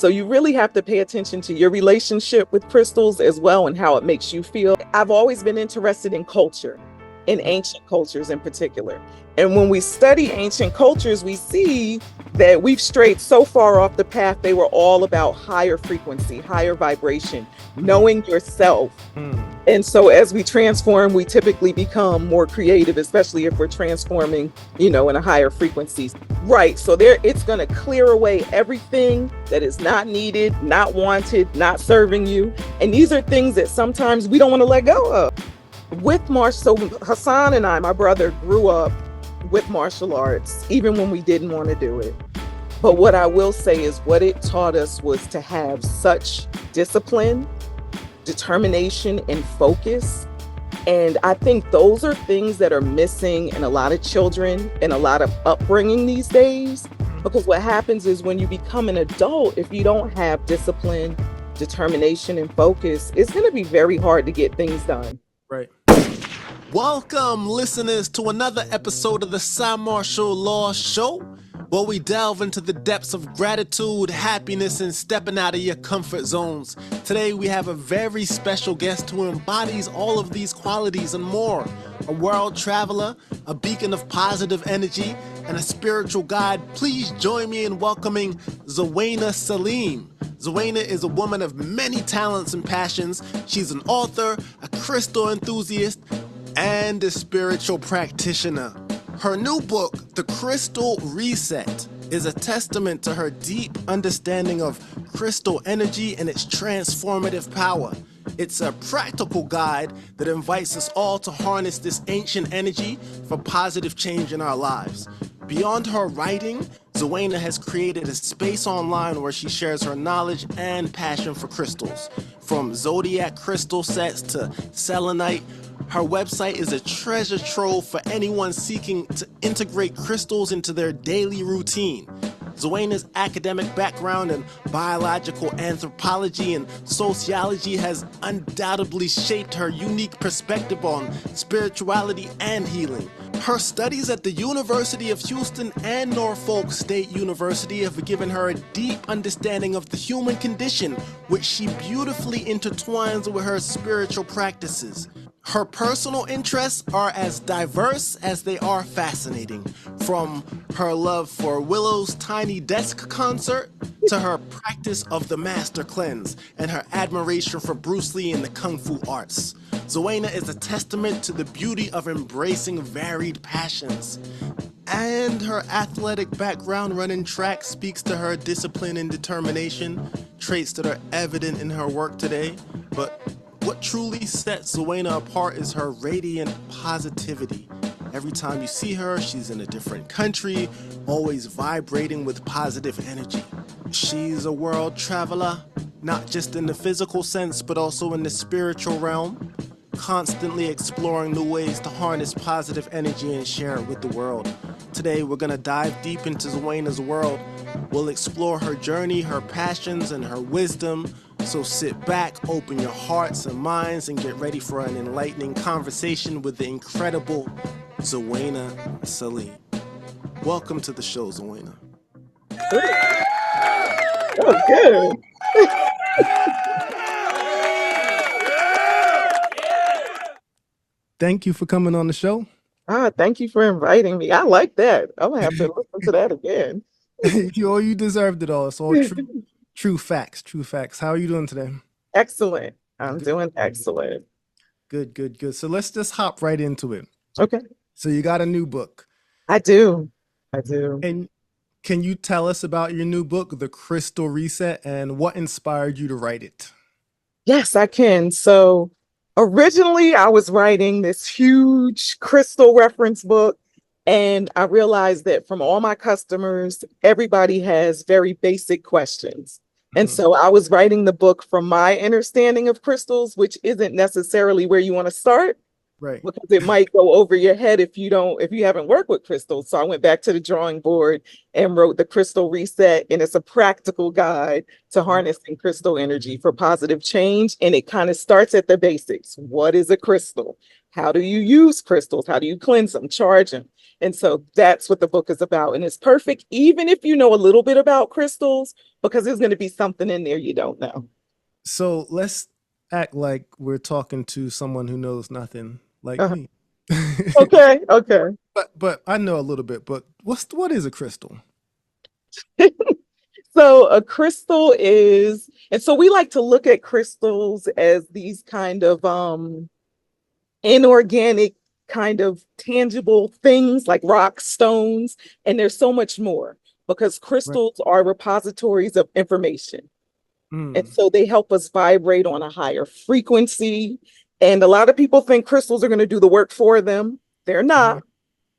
So you really have to pay attention to your relationship with crystals as well and how it makes you feel. I've always been interested in culture, in ancient cultures in particular. And when we study ancient cultures, we see that we've strayed so far off the path. They were all about higher frequency, higher vibration, knowing yourself. And so as we transform, we typically become more creative, especially if we're transforming, in a higher frequency. Right. So it's going to clear away everything that is not needed, not wanted, not serving you. And these are things that sometimes we don't want to let go of. So Hassan and I, my brother, grew up with martial arts, even when we didn't want to do it. But what I will say is what it taught us was to have such discipline, determination, and focus. And I think those are things that are missing in a lot of children and a lot of upbringing these days. Because what happens is when you become an adult, if you don't have discipline, determination, and focus, it's going to be very hard to get things done. Right. Welcome, listeners, to another episode of the Cymarshall Law Show, where we delve into the depths of gratitude, happiness, and stepping out of your comfort zones. Today, we have a very special guest who embodies all of these qualities and more. A world traveler, a beacon of positive energy, and a spiritual guide. Please join me in welcoming Zuwena Salim. Zuwena is a woman of many talents and passions. She's an author, a crystal enthusiast, and a spiritual practitioner. Her new book, The Crystal Reset, is a testament to her deep understanding of crystal energy and its transformative power. It's a practical guide that invites us all to harness this ancient energy for positive change in our lives. Beyond her writing, Zuwena has created a space online where she shares her knowledge and passion for crystals. From zodiac crystal sets to selenite, her website is a treasure trove for anyone seeking to integrate crystals into their daily routine. Zuwena's academic background in biological anthropology and sociology has undoubtedly shaped her unique perspective on spirituality and healing. Her studies at the University of Houston and Norfolk State University have given her a deep understanding of the human condition, which she beautifully intertwines with her spiritual practices. Her personal interests are as diverse as they are fascinating, from her love for Willow's Tiny Desk concert to her practice of the Master Cleanse and her admiration for Bruce Lee and the Kung Fu arts. Zuwena is a testament to the beauty of embracing varied passions. And her athletic background running track speaks to her discipline and determination, traits that are evident in her work today. But what truly sets Zuwena apart is her radiant positivity. Every time you see her, she's in a different country, always vibrating with positive energy. She's a world traveler, not just in the physical sense, but also in the spiritual realm, constantly exploring new ways to harness positive energy and share it with the world. Today, we're going to dive deep into Zuwena's world. We'll explore her journey, her passions, and her wisdom. So sit back, open your hearts and minds, and get ready for an enlightening conversation with the incredible Zuwena Salim. Welcome to the show, Zuwena. Oh, good. Thank you for coming on the show. Thank you for inviting me. I like that. I'm gonna have to listen to that again. You deserved it all. It's all true facts. How are you doing today? Excellent. I'm doing excellent. Good. So let's just hop right into it. Okay. So you got a new book. I do. And can you tell us about your new book, The Crystal Reset, and what inspired you to write it? Yes, I can. So originally I was writing this huge crystal reference book, and I realized that from all my customers, everybody has very basic questions. And so I was writing the book from my understanding of crystals, which isn't necessarily where you want to start. Right. because it might go over your head if you haven't worked with crystals. So I went back to the drawing board and wrote the Crystal Reset, and it's a practical guide to harnessing crystal energy for positive change. And it kind of starts at the basics. What is a crystal? How do you use crystals? How do you cleanse them, charge them? And so that's what the book is about. And it's perfect, even if you know a little bit about crystals, because there's going to be something in there you don't know. So let's act like we're talking to someone who knows nothing, like Uh-huh. me. Okay, okay. But I know a little bit. But what is a crystal? So a crystal is, and so we like to look at crystals as these kind of inorganic, kind of tangible things like rocks, stones, and there's so much more because Right. crystals are repositories of information. And Mm. so they help us vibrate on a higher frequency. And a lot of people think crystals are going to do the work for them. They're Uh-huh. not.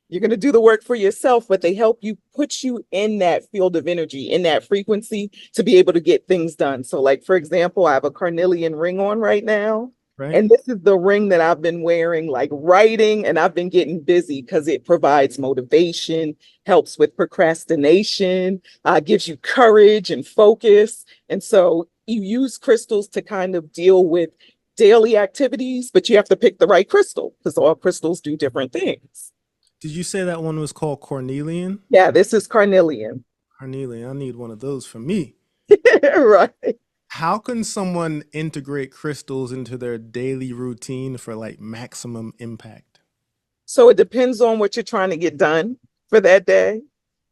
You're going to do the work for yourself, but they help you put you in that field of energy, in that frequency to be able to get things done. So, like, for example, I have a carnelian ring on right now. Right. And this is the ring that I've been wearing, like writing, and I've been getting busy because it provides motivation, helps with procrastination, gives you courage and focus. And so you use crystals to kind of deal with daily activities, but you have to pick the right crystal because all crystals do different things. Did you say that one was called Cornelian? Yeah, this is carnelian. Carnelian. I need one of those for me. Right. How can someone integrate crystals into their daily routine for like maximum impact? So it depends on what you're trying to get done for that day.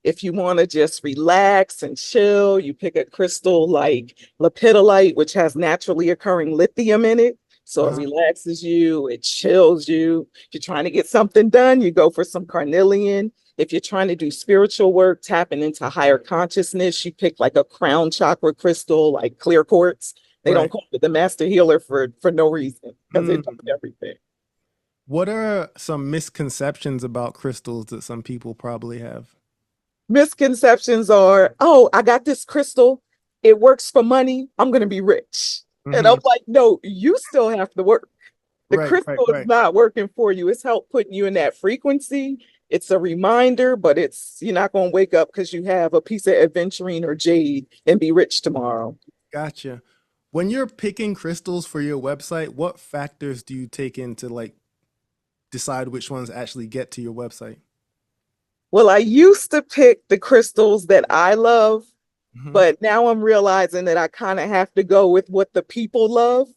If you want to just relax and chill, you pick a crystal like lepidolite, which has naturally occurring lithium in it. So it Uh-huh. relaxes you, it chills you. If you're trying to get something done, you go for some carnelian. If you're trying to do spiritual work, tapping into higher consciousness, you pick like a crown chakra crystal, like clear quartz. They don't Right. call it the master healer for no reason because it does Mm. everything. What are some misconceptions about crystals that some people probably have? Misconceptions are, oh, I got this crystal. It works for money. I'm going to be rich. And I'm Hmm. like, no, you still have to work. The Right, right, crystal is right. not working for you. It's help putting you in that frequency. It's a reminder, but you're not going to wake up because you have a piece of aventurine or jade and be rich tomorrow. Gotcha. When you're picking crystals for your website, what factors do you take into like decide which ones actually get to your website? Well, I used to pick the crystals that I love, Hmm. but now I'm realizing that I kind of have to go with what the people love.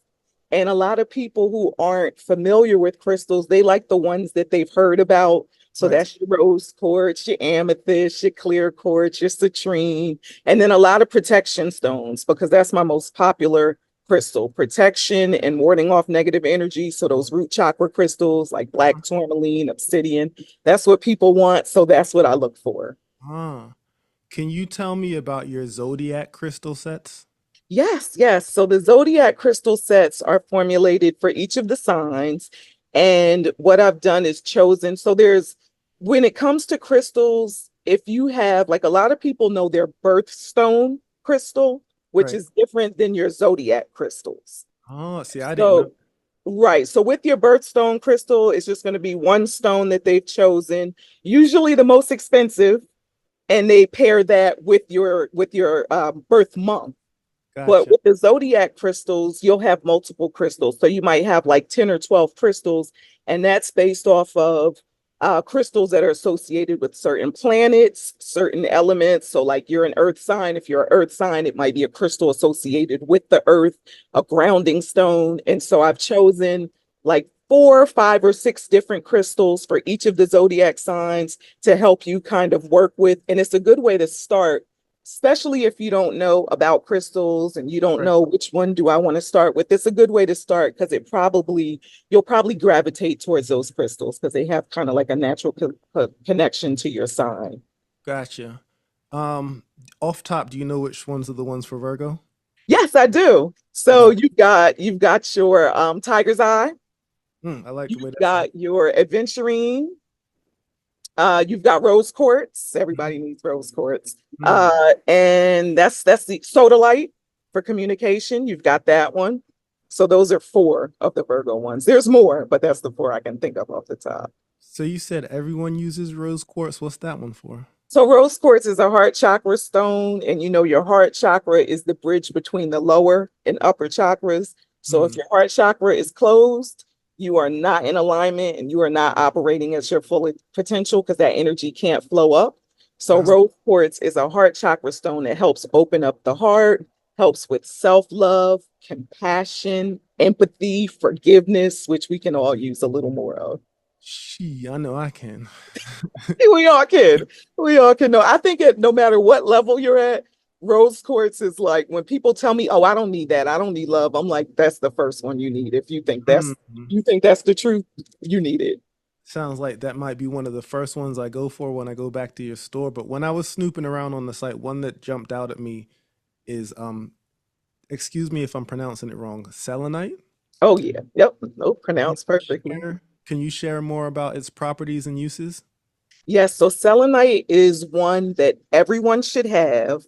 And a lot of people who aren't familiar with crystals, they like the ones that they've heard about. So Right. that's your rose quartz, your amethyst, your clear quartz, your citrine, and then a lot of protection stones, because that's my most popular crystal, protection and warding off negative energy. So those root chakra crystals like black tourmaline, obsidian, that's what people want. So that's what I look for. Ah. Can you tell me about your zodiac crystal sets? Yes, yes. So the zodiac crystal sets are formulated for each of the signs. And what I've done is chosen. So when it comes to crystals, if you have, like a lot of people know their birthstone crystal, which Right. is different than your zodiac crystals. Oh, see, I didn't know. So, right. So with your birthstone crystal, it's just going to be one stone that they've chosen, usually the most expensive, and they pair that with your birth month. But Gotcha. with the zodiac crystals, you'll have multiple crystals. So you might have like 10 or 12 crystals, and that's based off of crystals that are associated with certain planets, certain elements. So, like you're an earth sign. If you're an earth sign, it might be a crystal associated with the earth, a grounding stone. And so I've chosen like 4, 5, or 6 different crystals for each of the zodiac signs to help you kind of work with. And it's a good way to start, especially if you don't know about crystals and you don't Right. know which one do I want to start with. It's a good way to start because you'll probably gravitate towards those crystals because they have kind of like a natural connection to your sign. Gotcha. Um, Off top, do you know which ones are the ones for Virgo? Yes, I do. So Uh, you've got your tiger's eye, I like the way you've that sounds. got your adventurine, you've got rose quartz. Mhm. Everybody needs rose quartz. Mm. And that's the sodalite for communication. You've got that one. So those are four of the Virgo ones. There's more, but that's the four I can think of off the top. So you said everyone uses rose quartz. What's that one for? So rose quartz is a heart chakra stone, and your heart chakra is the bridge between the lower and upper chakras. So if Mm, your heart chakra is closed, you are not in alignment and you are not operating at your full potential because that energy can't flow up. So uh, rose quartz is a heart chakra stone that helps open up the heart, helps with self-love, compassion, empathy, forgiveness, which we can all use a little more of. I know I can. We all can. We all can know. I think no matter what level you're at, rose quartz is like when people tell me, "Oh, I don't need that. I don't need love." I'm like, "That's the first one you need. If Mm, you think that's the truth, you need it." sounds like that might be one of the first ones I go for when I go back to your store. But when I was snooping around on the site, one that jumped out at me is excuse me if I'm pronouncing it wrong, selenite. Oh yeah. Yep. Nope. Can you Pronounced perfectly. share more about its properties and uses? Yes, so selenite is one that everyone should have.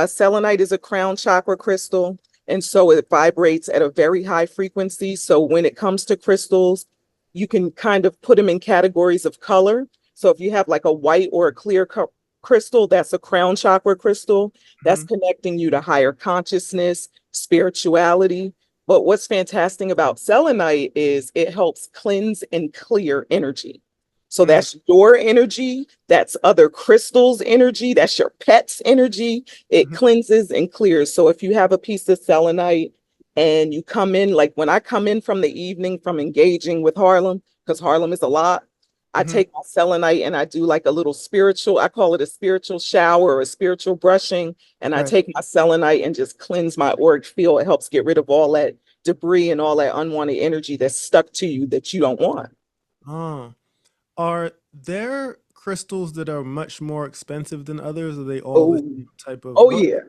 Selenite is a crown chakra crystal, and so it vibrates at a very high frequency. So when it comes to crystals, you can kind of put them in categories of color. So if you have like a white or a clear crystal, that's a crown chakra crystal. That's Hmm. connecting you to higher consciousness, spirituality. But what's fantastic about selenite is it helps cleanse and clear energy. So Mm, that's your energy, that's other crystals' energy, that's your pet's energy. It mhm, cleanses and clears. So if you have a piece of selenite and you come in, like when I come in from the evening from engaging with Harlem, because Harlem is a lot, I mhm, take my selenite and I do like a little spiritual, I call it a spiritual shower or a spiritual brushing. And I right. take my selenite and just cleanse my auric field. It helps get rid of all that debris and all that unwanted energy that's stuck to you that you don't want. Oh. Are there crystals that are much more expensive than others? Are they all the Oh, same type of oh yeah.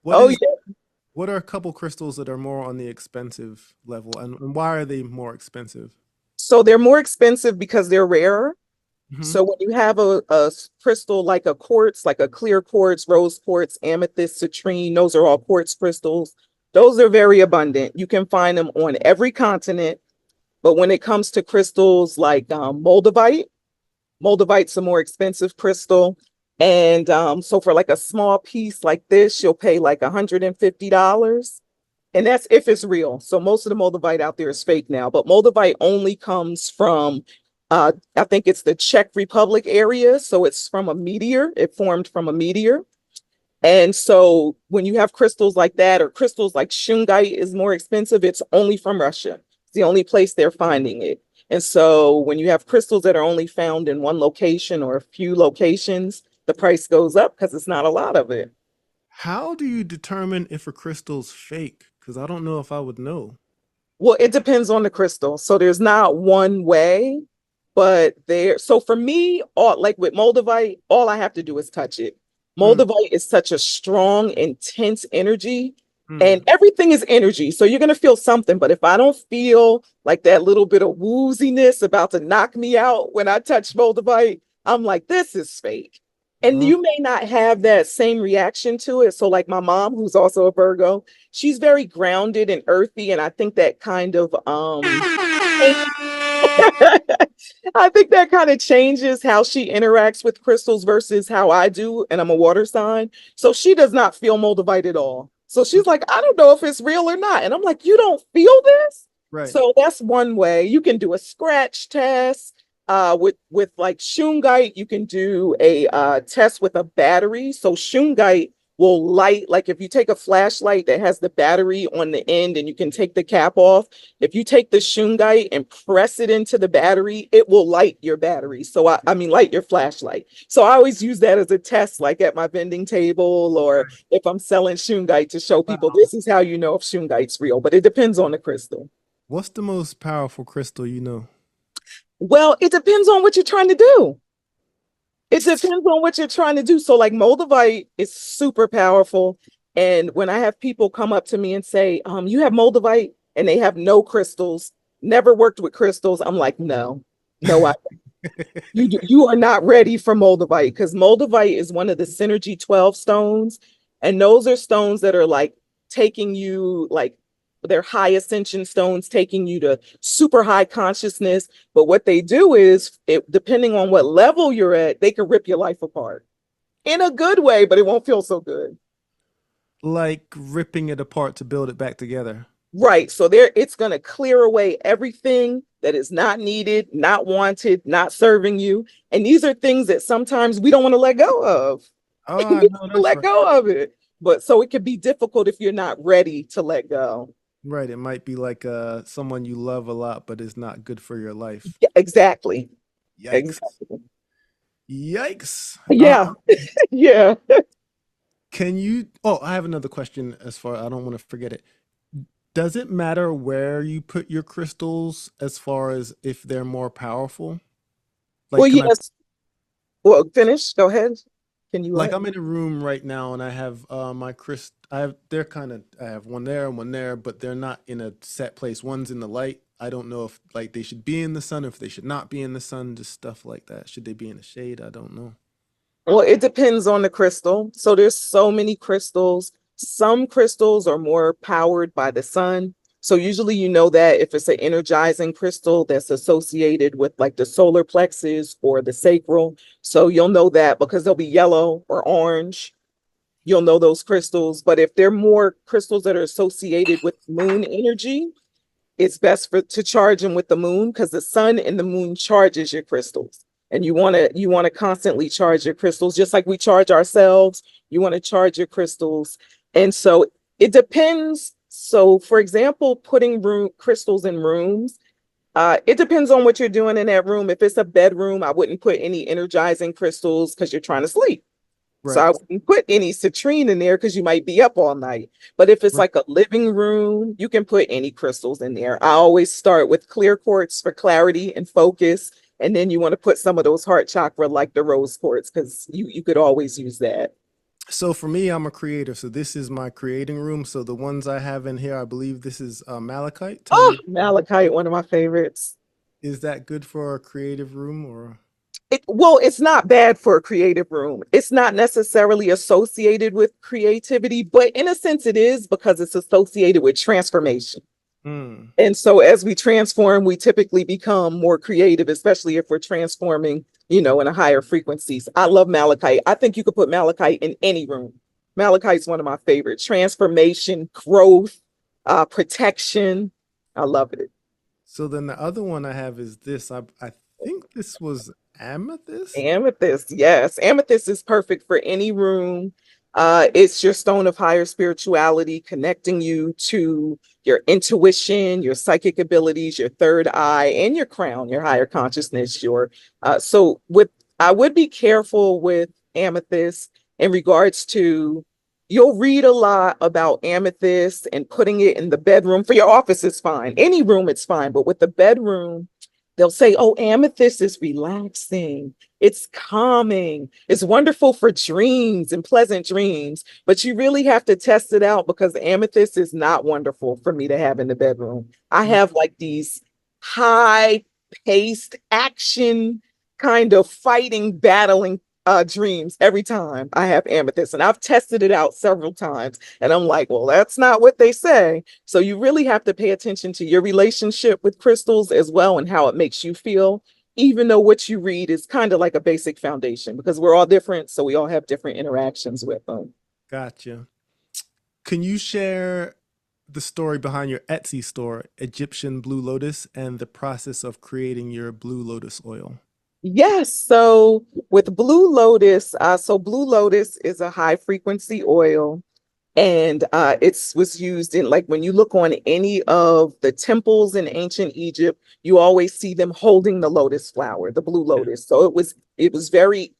what Oh is yeah. what are a couple crystals that are more on the expensive level and why are they more expensive? So they're more expensive because they're rarer. Hmm. So when you have a crystal like a quartz, like a clear quartz, rose quartz, amethyst, citrine, those are all quartz crystals. Those are very abundant. You can find them on every continent. But when it comes to crystals like moldavite, moldavite's a more expensive crystal. And so for like a small piece like this, you'll pay like $150. And that's if it's real. So most of the moldavite out there is fake now, but moldavite only comes from, I think it's the Czech Republic area. So it's from a meteor. It formed from a meteor. And so when you have crystals like that, or crystals like shungite is more expensive, it's only from Russia. It's the only place they're finding it. And so when you have crystals that are only found in one location or a few locations, the price goes up because it's not a lot of it. How do you determine if a crystal's fake? Because I don't know if I would know. Well, it depends on the crystal. So there's not one way, but so for me, all like with Moldavite, all I have to do is touch it. Mm, Moldavite is such a strong, intense energy, and mm, everything is energy. So you're gonna feel something, but if I don't feel like that little bit of wooziness about to knock me out when I touch Moldavite, I'm like, this is fake. And uh, you may not have that same reaction to it. So, like my mom, who's also a Virgo, she's very grounded and earthy, and I think that kind of I think that kind of changes how she interacts with crystals versus how I do, and I'm a water sign. So she does not feel moldavite at all. So she's like, I don't know if it's real or not. And I'm like, you don't feel this? right. So that's one way. You can do a scratch test. With like shungite, you can do a test with a battery. So shungite will light, like if you take a flashlight that has the battery on the end and you can take the cap off, if you take the shungite and press it into the battery, it will light your battery. So I mean, light your flashlight. So I always use that as a test, like at my vending table or if I'm selling shungite to show people Wow. this is how you know if shungite's real, but it depends on the crystal. What's the most powerful crystal you know? Well, it depends on what you're trying to do. It depends on what you're trying to do. So, like Moldavite is super powerful. And when I have people come up to me and say, you have Moldavite and they have no crystals, never worked with crystals, I'm like, no, no, you are not ready for Moldavite because Moldavite is one of the Synergy 12 stones. And those are stones that are like taking you like They're high ascension stones taking you to super high consciousness. But what they do is, depending on what level you're at, they can rip your life apart in a good way, but it won't feel so good. Like ripping it apart to build it back together. Right. So there it's going to clear away everything that is not needed, not wanted, not serving you. And these are things that sometimes we don't want to let go of. Oh, We I want know to that's let right. go of it. But so it can be difficult if you're not ready to let go. Right. It might be like someone you love a lot, but is not good for your life. Yeah, exactly. Yikes. Exactly. Yikes. Yeah. Yeah. Can you? Oh, I have another question. As far I don't want to forget it. Does it matter where you put your crystals as far as if they're more powerful? Well, Like, can I? yes. Well, finish. Go ahead. Can you Like, what? I'm in a room right now and I have my crystal. I have they're kind of I have one there and one there, but they're not in a set place. One's in the light. I don't know if like they should be in the sun, or if they should not be in the sun, just stuff like that. Should they be in the shade? I don't know. Well, it depends on the crystal. So there's so many crystals. Some crystals are more powered by the sun. So usually you know that if it's an energizing crystal that's associated with like the solar plexus or the sacral. So you'll know that because they'll be yellow or orange. You'll know those crystals. But if they're more crystals that are associated with moon energy, it's best to charge them with the moon because the sun and the moon charges your crystals. And you want to constantly charge your crystals just like we charge ourselves. You want to charge your crystals. And so it depends. So for example, putting crystals in rooms, it depends on what you're doing in that room. If it's a bedroom, I wouldn't put any energizing crystals because you're trying to sleep. So I Right. wouldn't put any citrine in there because you might be up all night. But if it's Right. like a living room, you can put any crystals in there. I always start with clear quartz for clarity and focus. And then you want to put some of those heart chakra like the rose quartz because you could always use that. So for me, I'm a creator. So this is my creating room. So the ones I have in here, I believe this is malachite. Tell Oh, me, malachite, one of my favorites. is that good for a creative room or? Well, it's not bad for a creative room. It's not necessarily associated with creativity, but in a sense it is because it's associated with transformation. Hmm. And so as we transform, we typically become more creative, especially if we're transforming, in a higher frequencies. I love malachite. I think you could put malachite in any room. Malachite's one of my favorites. Transformation, growth, protection. I love it. So then the other one I have is this. I think this was amethyst. Amethyst, yes. Amethyst is perfect for any room. It's your stone of higher spirituality, connecting you to your intuition, your psychic abilities, your third eye, and your crown, your higher consciousness. So with I would be careful with amethyst in regards to you'll read a lot about amethyst and putting it in the bedroom. For your office is fine. Any room it's fine, but with the bedroom, they'll say, oh, amethyst is relaxing. It's calming. It's wonderful for dreams and pleasant dreams. But you really have to test it out because amethyst is not wonderful for me to have in the bedroom. I Mm. have like these high paced action kind of fighting, battling dreams every time I have amethyst. And I've tested it out several times. And I'm like, well, that's not what they say. So you really have to pay attention to your relationship with crystals as well and how it makes you feel, even though what you read is kind of like a basic foundation because we're all different. So we all have different interactions with them. Gotcha. Can you share the story behind your Etsy store, Egyptian Blue Lotus, and the process of creating your Blue Lotus oil? Yes. So with Blue Lotus, Blue Lotus is a high frequency oil. And it was used in like when you look on any of the temples in ancient Egypt, you always see them holding the lotus flower, the blue Yeah. lotus. So it was very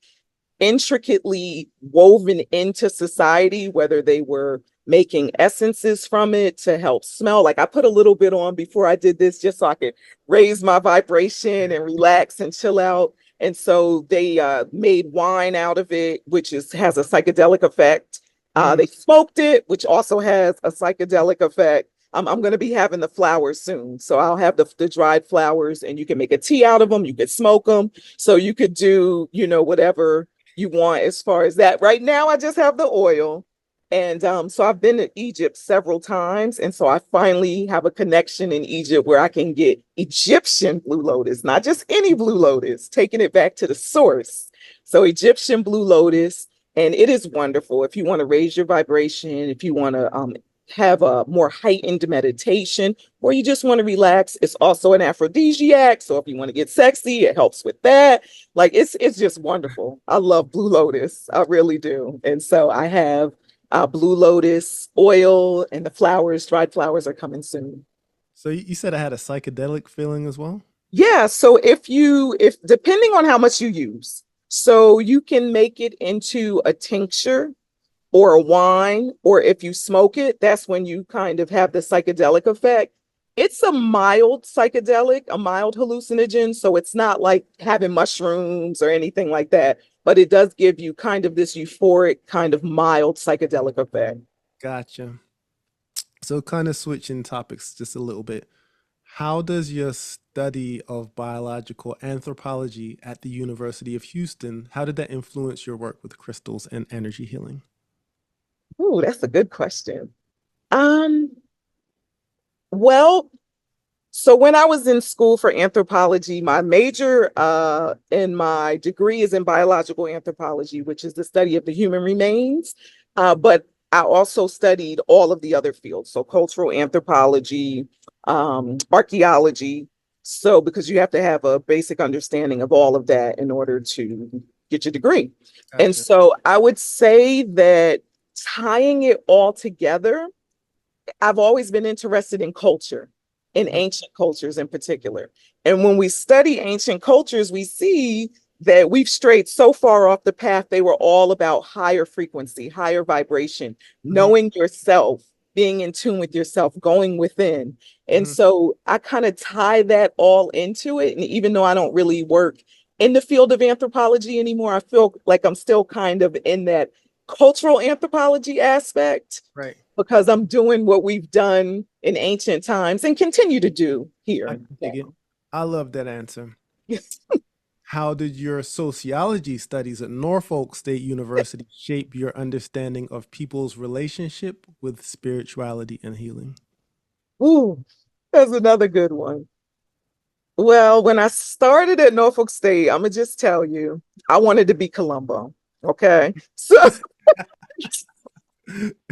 intricately woven into society, whether they were making essences from it to help smell. Like I put a little bit on before I did this just so I could raise my vibration and relax and chill out. And so they made wine out of it, which has a psychedelic effect. Mm. They smoked it, which also has a psychedelic effect. I'm going to be having the flowers soon. So I'll have the dried flowers and you can make a tea out of them. You could smoke them. So you could do, whatever you want as far as that. Right now, I just have the oil. And so I've been to Egypt several times. And so I finally have a connection in Egypt where I can get Egyptian blue lotus, not just any blue lotus, taking it back to the source. So Egyptian blue lotus, and it is wonderful. If you want to raise your vibration, if you want to have a more heightened meditation, or you just want to relax, it's also an aphrodisiac. So if you want to get sexy, it helps with that. Like it's just wonderful. I love blue lotus. I really do. And so I have blue lotus oil, and the flowers, dried flowers, are coming soon. So you said I had a psychedelic feeling as well? Yeah, so if depending on how much you use, so you can make it into a tincture or a wine, or if you smoke it, that's when you kind of have the psychedelic effect. It's a mild psychedelic, a mild hallucinogen, so it's not like having mushrooms or anything like that, but it does give you kind of this euphoric, kind of mild psychedelic effect. Gotcha. So kind of switching topics just a little bit. How does your study of biological anthropology at the University of Houston, how did that influence your work with crystals and energy healing? Ooh, that's a good question. Um, well, so when I was in school for anthropology, my major in my degree is in biological anthropology, which is the study of the human remains. But I also studied all of the other fields, so cultural anthropology, archaeology. So because you have to have a basic understanding of all of that in order to get your degree. And Gotcha. so I would say that tying it all together, I've always been interested in culture, in Mhm. ancient cultures in particular. And when we study ancient cultures, we see that we've strayed so far off the path. They were all about higher frequency, higher vibration, Mhm. knowing yourself, being in tune with yourself, going within. And Mhm. so I kind of tie that all into it. And even though I don't really work in the field of anthropology anymore, I feel like I'm still kind of in that cultural anthropology aspect Right. because I'm doing what we've done in ancient times and continue to do I here can now. dig it. I love that answer. How did your sociology studies at Norfolk State University shape your understanding of people's relationship with spirituality and healing? Ooh, that's another good one. Well, when I started at Norfolk State, I'm gonna just tell you, I wanted to be Columbo. Okay. So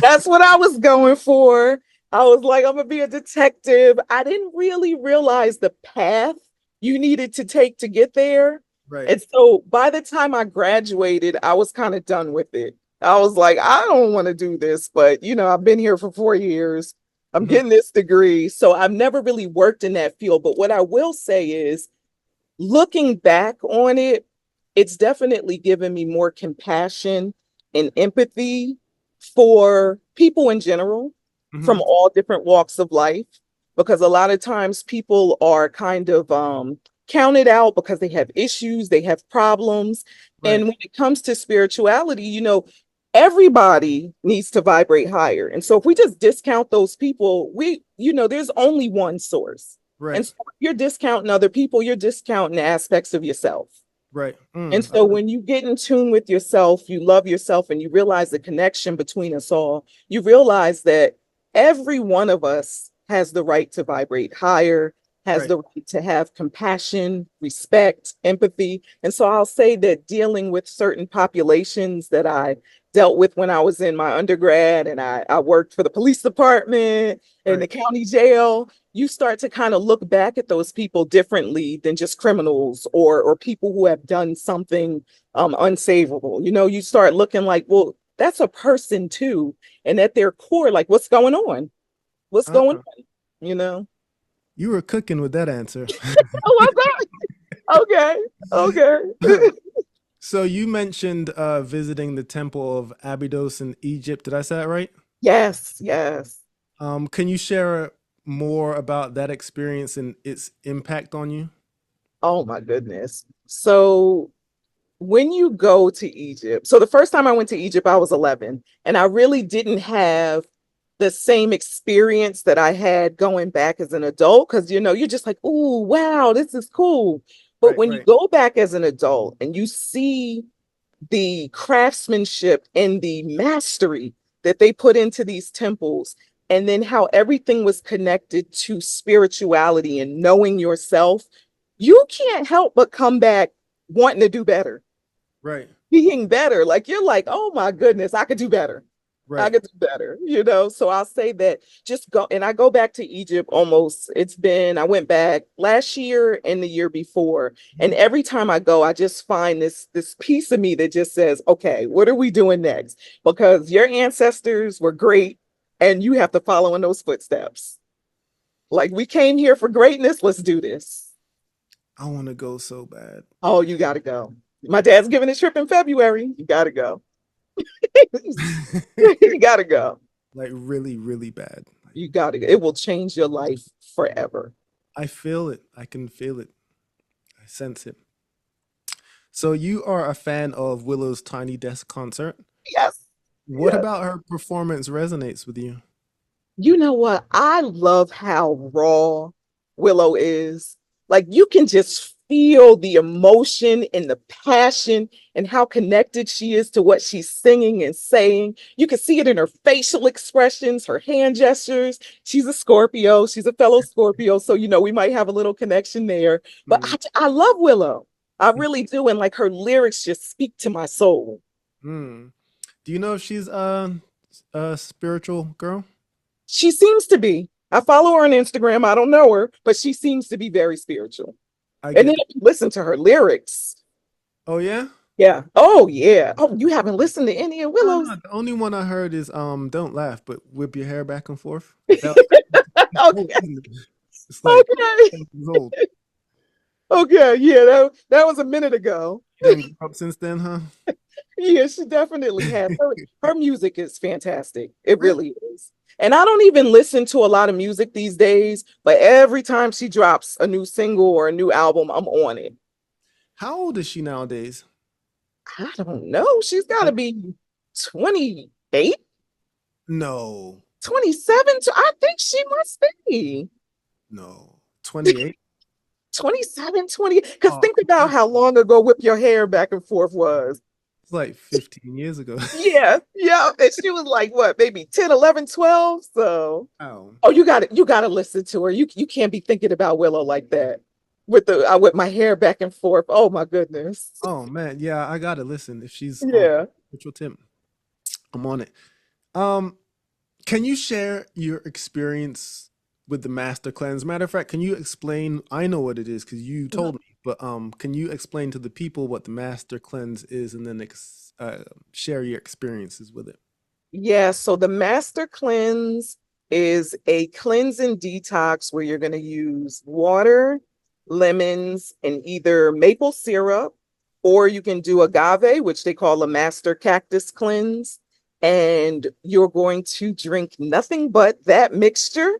that's what I was going for. I was like, I'm gonna be a detective. I didn't really realize the path you needed to take to get there. Right. And so by the time I graduated, I was kind of done with it. I was like, I don't want to do this, but I've been here for 4 years. I'm Mhm. getting this degree. So I've never really worked in that field. But what I will say is, looking back on it, it's definitely given me more compassion and empathy for people in general from Mhm. all different walks of life. Because a lot of times people are kind of counted out because they have issues, they have problems. Right. And when it comes to spirituality, everybody needs to vibrate higher. And so if we just discount those people, there's only one source. And Right. so if you're discounting other people, you're discounting aspects of yourself. Right. And Mm. so when you get in tune with yourself, you love yourself, and you realize the connection between us all, you realize that every one of us has the right to vibrate higher, has Right. the right to have compassion, respect, empathy. And so I'll say that dealing with certain populations that I dealt with when I was in my undergrad, and I worked for the police department and the Right. county jail, you start to kind of look back at those people differently than just criminals or people who have done something unsavourable. You start looking like, well, that's a person too, and at their core, like, what's going on? What's going Uh-uh. on? You know? You were cooking with that answer. Oh, okay, okay. So you mentioned visiting the Temple of Abydos in Egypt. Did I say that right? Yes, yes. Can you share more about that experience and its impact on you? Oh my goodness. So when you go to Egypt, so the first time I went to Egypt, I was 11, and I really didn't have the same experience that I had going back as an adult because you're just like, oh, wow, this is cool. But Right, when you right, go back as an adult and you see the craftsmanship and the mastery that they put into these temples, and then how everything was connected to spirituality and knowing yourself, you can't help but come back wanting to do better, Right. being better. Like you're like, oh my goodness, I could do better. I Right. could do better, you know. So I'll say that just go, and I go back to Egypt almost. I went back last year and the year before. And every time I go, I just find this piece of me that just says, okay, what are we doing next? Because your ancestors were great and you have to follow in those footsteps. Like we came here for greatness, let's do this. I want to go so bad. Oh, you gotta go. My dad's giving a trip in February. You gotta go. You gotta go. Like really, really bad. You gotta go. It will change your life forever. I feel it. I can feel it. I sense it. So you are a fan of Willow's Tiny Desk concert. Yes. What Yes. about her performance resonates with you? You know what? I love how raw Willow is. Like you can just feel the emotion and the passion and how connected she is to what she's singing and saying. You can see it in her facial expressions, her hand gestures. She's a Scorpio. She's a fellow Scorpio. So, you know, we might have a little connection there. But Mm. I love Willow. I really do. And like her lyrics just speak to my soul. Mm. Do you know if she's a spiritual girl? She seems to be. I follow her on Instagram. I don't know her, but she seems to be very spiritual. I And then get. if you listen to her lyrics. Oh yeah. Yeah. Oh, yeah. Oh, you haven't listened to any of No, Willow's? no, the only one I heard is "Don't Laugh, but Whip Your Hair Back and Forth." Okay. It's like Okay. 10 years old. Okay. Yeah, that was a minute ago. You done grew up since then, huh? Yeah, she definitely has. Her music is fantastic. It Really? really is. And I don't even listen to a lot of music these days, but every time she drops a new single or a new album, I'm on it. How old is she nowadays? I don't know. She's got to be 28, No, 27. I think she must be no, 28. 27, 20. Because Oh, think about how long ago Whip Your Hair Back and Forth was. it's like 15 years ago. Yeah, yeah. And she was like, what, maybe 10, 11, 12. So, Oh, oh, you gotta listen to her. You can't be thinking about Willow like that. With the I whip my hair back and forth. Oh my goodness. oh man, yeah, I gotta listen. If she's on Yeah. Ritual Tip, I'm on it. Um, can you share your experience with the Master Cleanse? Matter of fact, can you explain? I know what it is because you told me, but can you explain to the people what the Master Cleanse is, and then share your experiences with it? Yeah, so the Master Cleanse is a cleanse and detox where you're going to use water, lemons, and either maple syrup, or you can do agave, which they call a Master Cactus Cleanse. And you're going to drink nothing but that mixture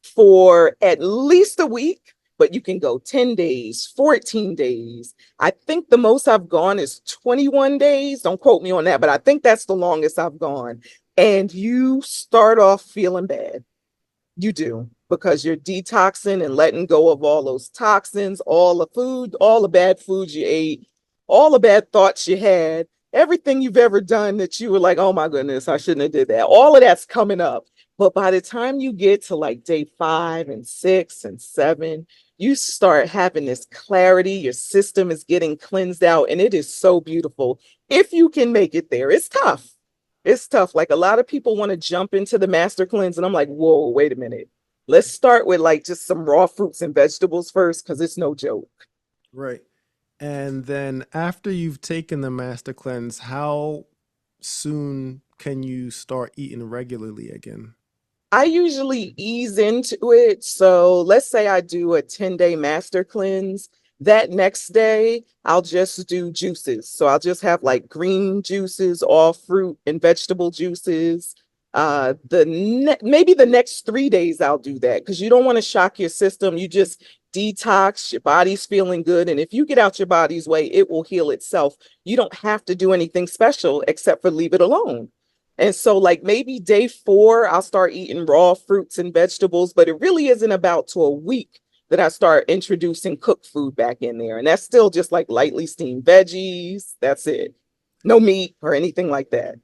for at least a week, but you can go 10 days, 14 days. I think the most I've gone is 21 days. Don't quote me on that, but I think that's the longest I've gone. And you start off feeling bad. You do, because you're detoxing and letting go of all those toxins, all the food, all the bad foods you ate, all the bad thoughts you had, everything you've ever done that you were like, oh my goodness, I shouldn't have did that. All of that's coming up. But by the time you get to like day 5 and 6 and 7, you start having this clarity. Your system is getting cleansed out, and it is so beautiful. If you can make it there, it's tough. It's tough. Like a lot of people want to jump into the master cleanse, and I'm like, whoa, wait a minute. Let's start with like just some raw fruits and vegetables first, because it's no joke. Right. And then after you've taken the Master Cleanse, how soon can you start eating regularly again? I usually ease into it. So let's say I do a 10-day master cleanse. That next day, I'll just do juices. So I'll just have like green juices, all fruit and vegetable juices. Maybe the next 3 days I'll do that because you don't want to shock your system. You just detox, your body's feeling good. And if you get out your body's way, it will heal itself. You don't have to do anything special except for leave it alone. And so, like maybe day 4, I'll start eating raw fruits and vegetables, but it really isn't about to a week that I start introducing cooked food back in there. And that's still just like lightly steamed veggies. That's it. No meat or anything like that.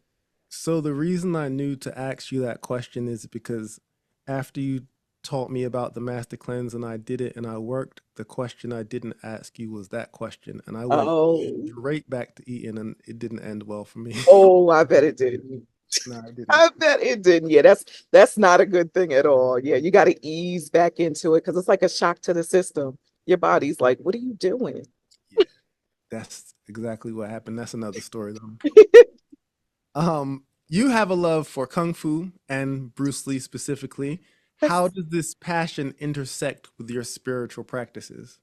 So the reason I knew to ask you that question is because after you taught me about the master cleanse and I did it and I worked, the question I didn't ask you was that question, and I went Oh, straight back to eating, and it didn't end well for me. oh, I bet it didn't. No, I didn't. I bet it didn't. Yeah, that's not a good thing at all. Yeah, you got to ease back into it because it's like a shock to the system. Your body's like, what are you doing? Yeah, that's exactly what happened. That's another story though. You have a love for kung fu and Bruce Lee specifically. How That's does this passion intersect with your spiritual practices?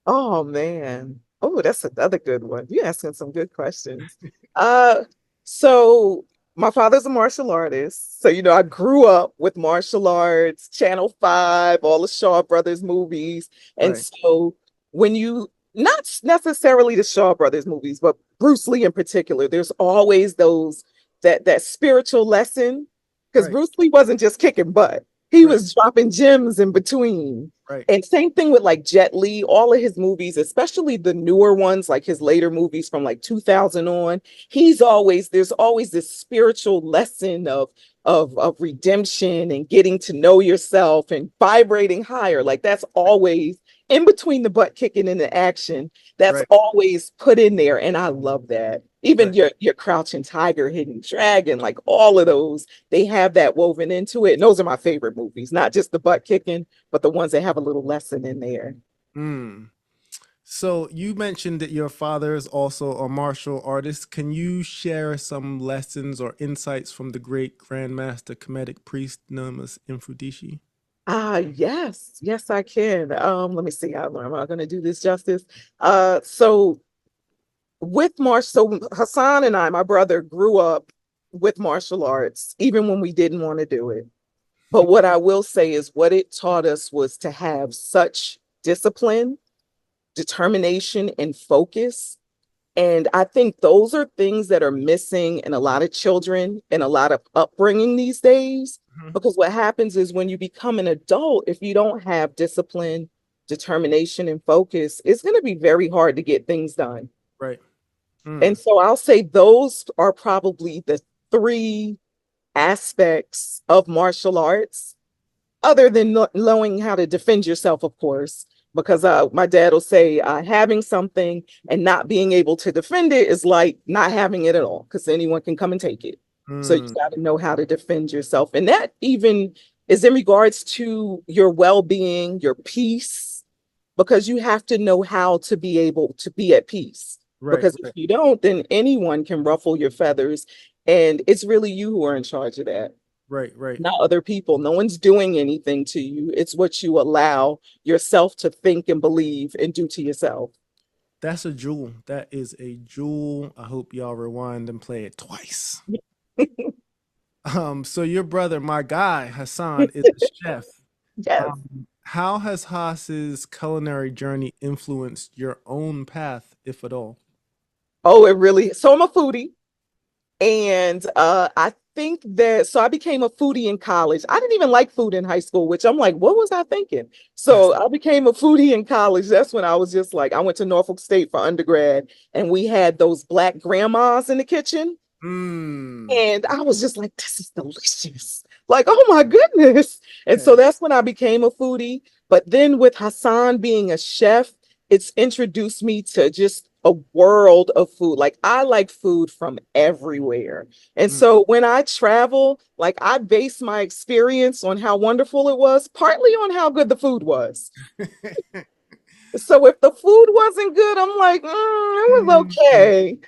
Oh man. Oh, that's another good one. You're asking some good questions. Uh, so my father's a martial artist. So, I grew up with martial arts, Channel 5, all the Shaw Brothers movies. And Right, so when you not necessarily the Shaw Brothers movies, but Bruce Lee in particular, there's always that spiritual lesson. Because right, Bruce Lee wasn't just kicking butt. He right, was dropping gems in between. right, And same thing with like Jet Li, all of his movies, especially the newer ones, like his later movies from like 2000 on, there's always this spiritual lesson of redemption and getting to know yourself and vibrating higher. Like that's always in between the butt kicking and the action, that's right, always put in there. And I love that. Even right. your Crouching Tiger, Hidden Dragon, like all of those, they have that woven into it. And those are my favorite movies, not just the butt kicking but the ones that have a little lesson in there. Mm. So you mentioned that your father is also a martial artist. Can you share some lessons or insights from the great Grandmaster Kemetic priest known as Infudishi? Yes, yes, I can. Let me see how am I going to do this justice. So so Hassan and I, my brother, grew up with martial arts, even when we didn't want to do it. But what I will say is what it taught us was to have such discipline, determination, and focus. And I think those are things that are missing in a lot of children and a lot of upbringing these days. Mhm. Because what happens is when you become an adult, if you don't have discipline, determination, and focus, it's going to be very hard to get things done. Right. And Mm. so I'll say those are probably the three aspects of martial arts other than knowing how to defend yourself, of course, because my dad will say having something and not being able to defend it is like not having it at all, because anyone can come and take it. So you Mm. got to know how to defend yourself. And that even is in regards to your well being, your peace, because you have to know how to be able to be at peace. Right, Because if right, you don't, then anyone can ruffle your feathers. And it's really you who are in charge of that, right, right. not other people. No one's doing anything to you. It's what you allow yourself to think and believe and do to yourself. That's a jewel. That is a jewel. I hope y'all rewind and play it twice. So your brother, my guy, Hassan, is a chef. Yes. How has Haas's culinary journey influenced your own path, if at all? Oh, it really. So I'm a foodie. And I think that so I became a foodie in college. I didn't even like food in high school, which I'm like, what was I thinking? So I became a foodie in college. That's when I was just like, I went to Norfolk State for undergrad, and we had those black grandmas in the kitchen. Mm. And I was just like, this is delicious. Like, oh my goodness. And so Okay. that's when I became a foodie. But then with Hassan being a chef, it's introduced me to just a world of food. Like, I like food from everywhere. And Mm. so when I travel, like, I base my experience on how wonderful it was, partly on how good the food was. So if the food wasn't good, I'm like, it was Mm, okay.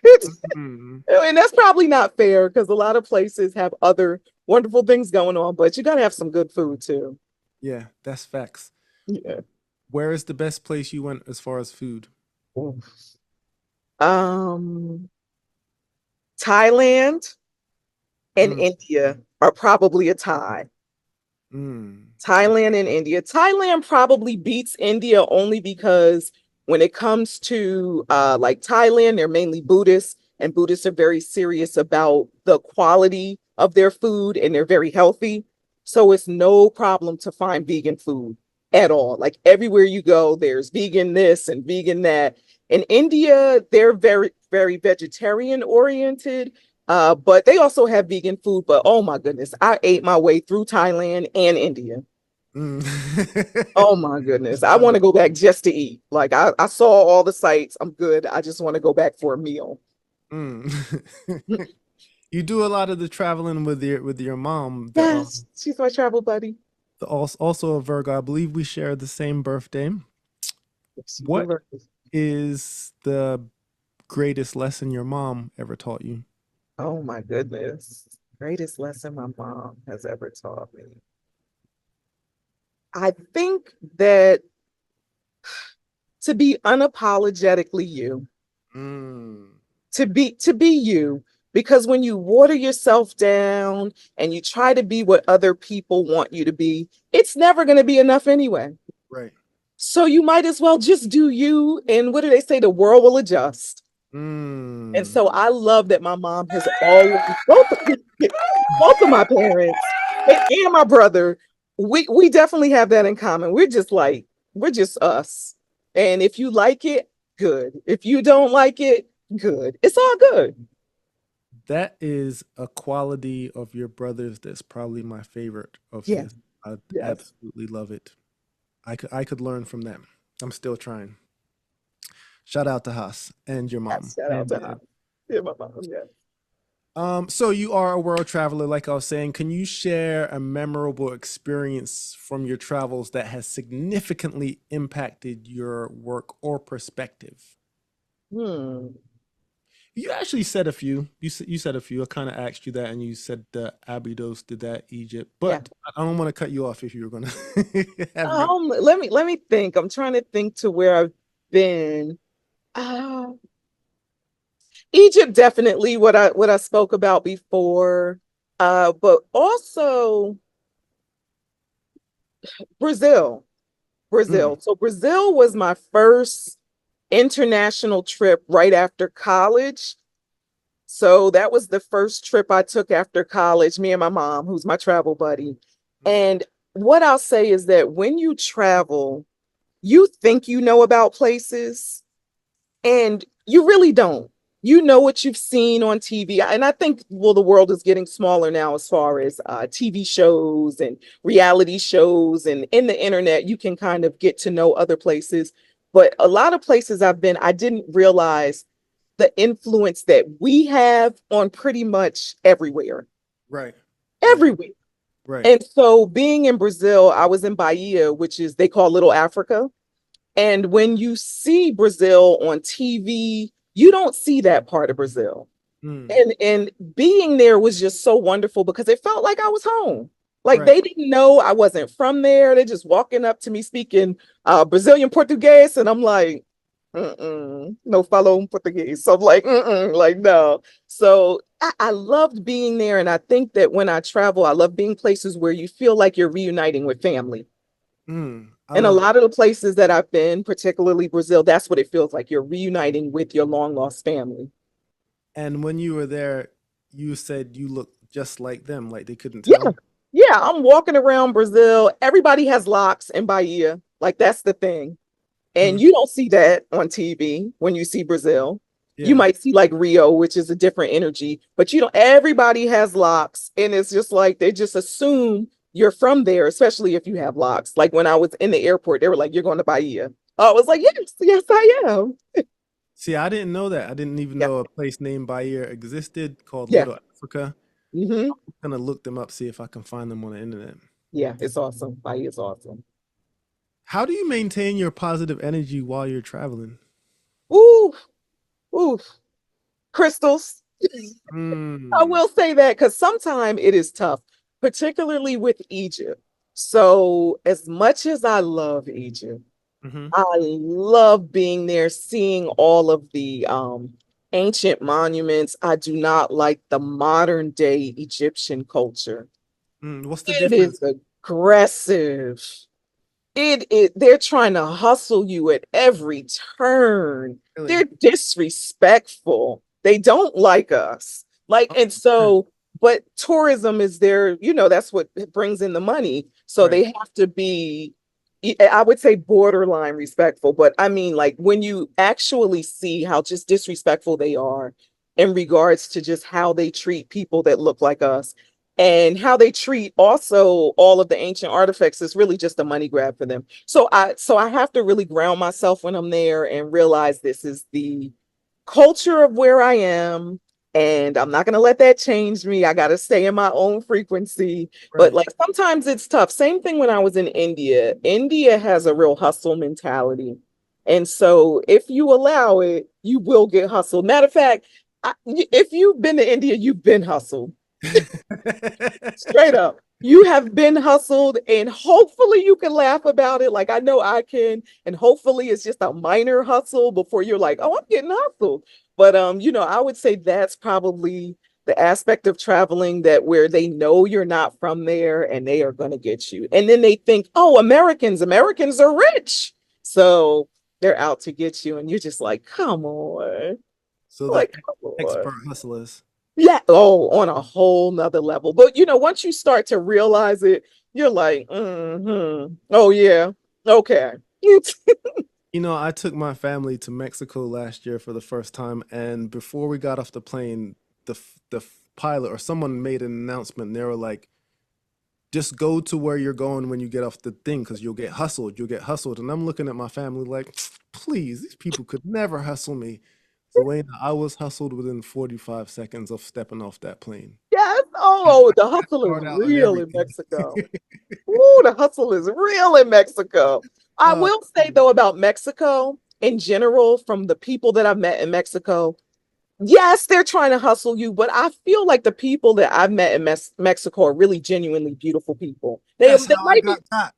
mm. And that's probably not fair because a lot of places have other wonderful things going on, but you got to have some good food too. Yeah, that's facts. Yeah. Where is the best place you went as far as food? Oof. Um, Thailand and Mm, India are probably a tie. mm. Thailand and India. Thailand probably beats India only because when it comes to like Thailand, they're mainly Buddhists, and Buddhists are very serious about the quality of their food and they're very healthy. So it's no problem to find vegan food at all. Like everywhere you go, there's vegan this and vegan that. In India, they're very, very vegetarian oriented, But they also have vegan food. But oh my goodness, I ate my way through Thailand and India. Mm. Oh my goodness. I want to go back just to eat. Like I saw all the sights. I'm good. I just want to go back for a meal. Mm. You do a lot of the traveling with your mom. Yes, she's my travel buddy. Also a Virgo. I believe we share the same birthday. She What do. is the greatest lesson your mom ever taught you? Oh my goodness. Greatest lesson my mom has ever taught me. I think that to be unapologetically you, Mm. to be you, because when you water yourself down and you try to be what other people want you to be, it's never going to be enough anyway. Right. So you might as well just do you. And what do they say? The world will adjust. And Mm. so I love that my mom has always, both of my parents and my brother, we definitely have that in common. We're just us. And if you like it, good. If you don't like it, good. It's all good. That is a quality of your brother's that's probably my favorite of Yeah. his. I Yes. absolutely love it. I could learn from them. I'm still trying. Shout out to Haas and your mom Yes. Shout out and to dad. her. Yeah, my mom. Yeah. So you are a world traveler, like I was saying. Can you share a memorable experience from your travels that has significantly impacted your work or perspective? Hmm. You actually said a few. You said a few. I kind of asked you that, and you said Abydos did that, Egypt. Yeah. But I don't want to cut you off if you were gonna have your. Let me think. I'm trying to think to where I've been. Uh, Egypt definitely what I spoke about before. But also Brazil. Mm, Brazil. So Brazil was my first international trip right after college. So that was the first trip I took after college, me and my mom, who's my travel buddy. mm, And what I'll say is that when you travel, you think you know about places and you really don't. You know what you've seen on TV. And I think, well, the world is getting smaller now as far as TV shows and reality shows. And in the internet, you can kind of get to know other places. But a lot of places I've been, I didn't realize the influence that we have on pretty much everywhere, right, right, everywhere. right. And so being in Brazil, I was in Bahia, which is they call Little Africa. And when you see Brazil on TV, you don't see that part of Brazil. Mm, And being there was just so wonderful because it felt like I was home. Like right. they didn't know I wasn't from there. They're just walking up to me speaking Brazilian Portuguese, and I'm like, no follow Portuguese. So I'm like no. So I loved being there, and I think that when I travel, I love being places where you feel like you're reuniting with family. I And a love. lot of the places that I've been, particularly Brazil, that's what it feels like. You're reuniting with your long lost family. And when you were there, you said you looked just like them, like they couldn't Yeah. tell. Yeah. I'm walking around Brazil. Everybody has locks in Bahia. Like that's the thing. Mm, And you don't see that on TV when you see Brazil. You yeah. might see like Rio, which is a different energy, but you don't, everybody has locks. And it's just like they just assume you're from there, especially if you have locks. Like when I was in the airport, they were like, you're going to Bahia. I was like, yes, yes, I am. See, I didn't know that. I didn't even Yeah. know a place named Bahia existed called Yeah. Little Africa. Hmm. I'm gonna look them up, see if I can find them on the internet. Yeah. It's awesome. Bahia is awesome. How do you maintain your positive energy while you're traveling? Ooh, ooh, crystals. I Mm, will say that because sometimes it is tough, particularly with Egypt. So, as much as I love Egypt, hmm. I love being there, seeing all of the ancient monuments. I do not like the modern day Egyptian culture. What's the It is difference? aggressive. They're trying to hustle you at every turn. Really? They're disrespectful. They don't like us. Like, Oh, and okay. so, but tourism is their, that's what brings in the money. So Right. they have to be, I would say borderline respectful, but I mean, like when you actually see how just disrespectful they are in regards to just how they treat people that look like us and how they treat also all of the ancient artifacts is really just a money grab for them. So I have to really ground myself when I'm there and realize this is the culture of where I am. And I'm not going to let that change me. I got to stay in my own frequency. But Right. like sometimes it's tough. Same thing when I was in India. India has a real hustle mentality. And so if you allow it, you will get hustled. Matter of fact, if you've been to India, you've been hustled. Straight up. You have been hustled, and hopefully you can laugh about it. Like I know I can, and hopefully it's just a minor hustle before you're like, oh, I'm getting hustled. But I would say that's probably the aspect of traveling that where they know you're not from there and they are gonna get you. And then they think, oh, Americans are rich. So they're out to get you, and you're just like, come on. So the Like, come on. expert hustlers. Yeah. Oh, on a whole nother level. But once you start to realize it, you're like, oh yeah, okay. I took my family to Mexico last year for the first time, and before we got off the plane, pilot or someone made an announcement. And they were like, "Just go to where you're going when you get off the thing, because you'll get hustled. You'll get hustled." And I'm looking at my family like, "Please, these people could never hustle me." Zuwena, I was hustled within 45 seconds of stepping off that plane. Yes. I Oh, the hustle is card out and real in everything. Mexico. Ooh, the hustle is real in Mexico. I Uh, will say though about Mexico in general, from the people that I've met in Mexico, yes, they're trying to hustle you, but I feel like the people that I've met in Mexico are really genuinely beautiful people. that's They how I might be got that.